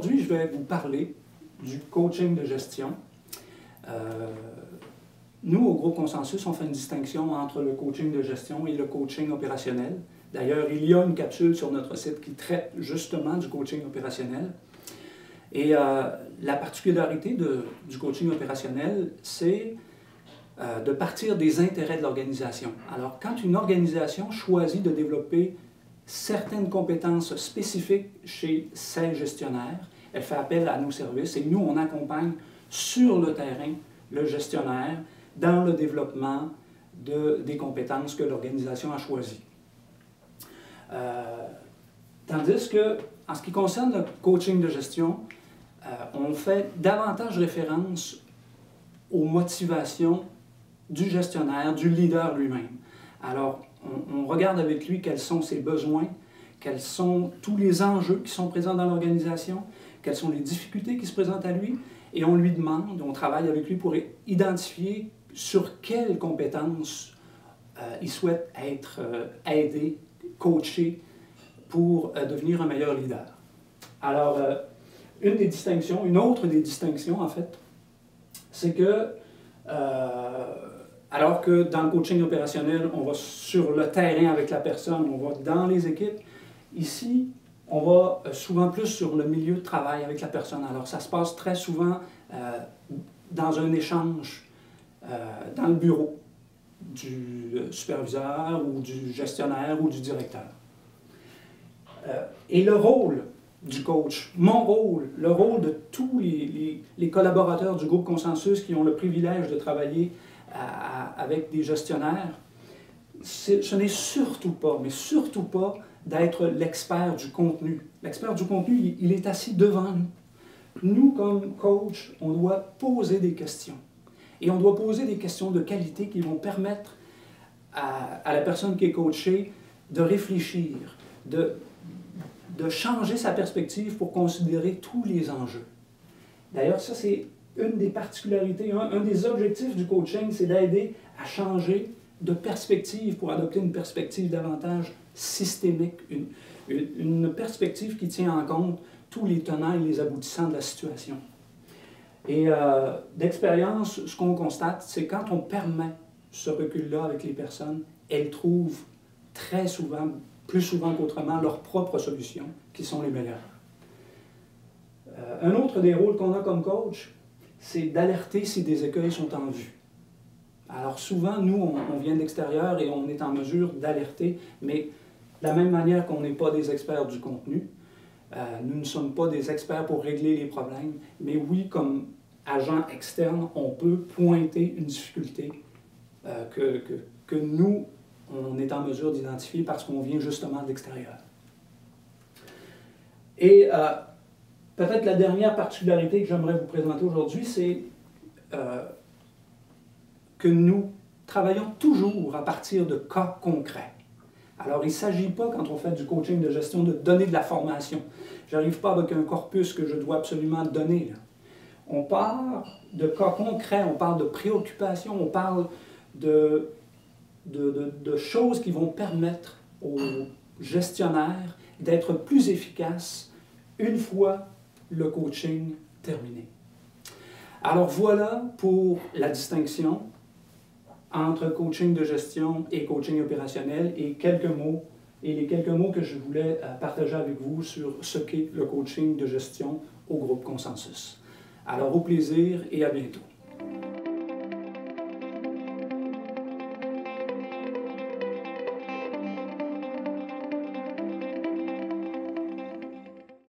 aujourd'hui, je vais vous parler du coaching de gestion. Nous, au groupe Consensus, on fait une distinction entre le coaching de gestion et le coaching opérationnel. D'ailleurs, il y a une capsule sur notre site qui traite justement du coaching opérationnel. Et la particularité du coaching opérationnel, c'est de partir des intérêts de l'organisation. Alors, quand une organisation choisit de développer certaines compétences spécifiques chez ses gestionnaires, elle fait appel à nos services et nous, on accompagne sur le terrain le gestionnaire dans le développement des compétences que l'organisation a choisies. Tandis que, en ce qui concerne le coaching de gestion, on fait davantage référence aux motivations du gestionnaire, du leader lui-même. Alors, on regarde avec lui quels sont ses besoins, quels sont tous les enjeux qui sont présents dans l'organisation, quelles sont les difficultés qui se présentent à lui, et on lui demande, on travaille avec lui pour identifier sur quelles compétences il souhaite être aidé, coaché pour devenir un meilleur leader. Alors, une autre des distinctions en fait, c'est que alors que dans le coaching opérationnel, on va sur le terrain avec la personne, on va dans les équipes, ici, on va souvent plus sur le milieu de travail avec la personne. Alors, ça se passe très souvent dans un échange dans le bureau du superviseur ou du gestionnaire ou du directeur. Et le rôle du coach, mon rôle, le rôle de tous les collaborateurs du groupe Consensus qui ont le privilège de travailler avec des gestionnaires, ce n'est surtout pas, mais surtout pas, d'être l'expert du contenu. L'expert du contenu, il est assis devant nous. Nous, comme coach, on doit poser des questions. Et on doit poser des questions de qualité qui vont permettre à la personne qui est coachée de réfléchir, de changer sa perspective pour considérer tous les enjeux. D'ailleurs, ça, c'est une des particularités, un des objectifs du coaching, c'est d'aider à changer de perspective pour adopter une perspective davantage systémique, une perspective qui tient en compte tous les tenants et les aboutissants de la situation. Et d'expérience, ce qu'on constate, c'est quand on permet ce recul-là avec les personnes, elles trouvent très souvent, plus souvent qu'autrement, leurs propres solutions qui sont les meilleures. Un autre des rôles qu'on a comme coach, c'est d'alerter si des écueils sont en vue. Alors souvent, nous, on vient de l'extérieur et on est en mesure d'alerter, mais de la même manière qu'on n'est pas des experts du contenu, nous ne sommes pas des experts pour régler les problèmes, mais oui, comme agent externe, on peut pointer une difficulté que nous, on est en mesure d'identifier parce qu'on vient justement de l'extérieur. Et peut-être la dernière particularité que j'aimerais vous présenter aujourd'hui, c'est que nous travaillons toujours à partir de cas concrets. Alors, il ne s'agit pas, quand on fait du coaching de gestion, de donner de la formation. Je n'arrive pas avec un corpus que je dois absolument donner, là. On parle de cas concrets, on parle de préoccupations, on parle de choses qui vont permettre aux gestionnaires d'être plus efficaces une fois le coaching terminé. Alors voilà pour la distinction entre coaching de gestion et coaching opérationnel et les quelques mots que je voulais partager avec vous sur ce qu'est le coaching de gestion au groupe Consensus. Alors au plaisir et à bientôt.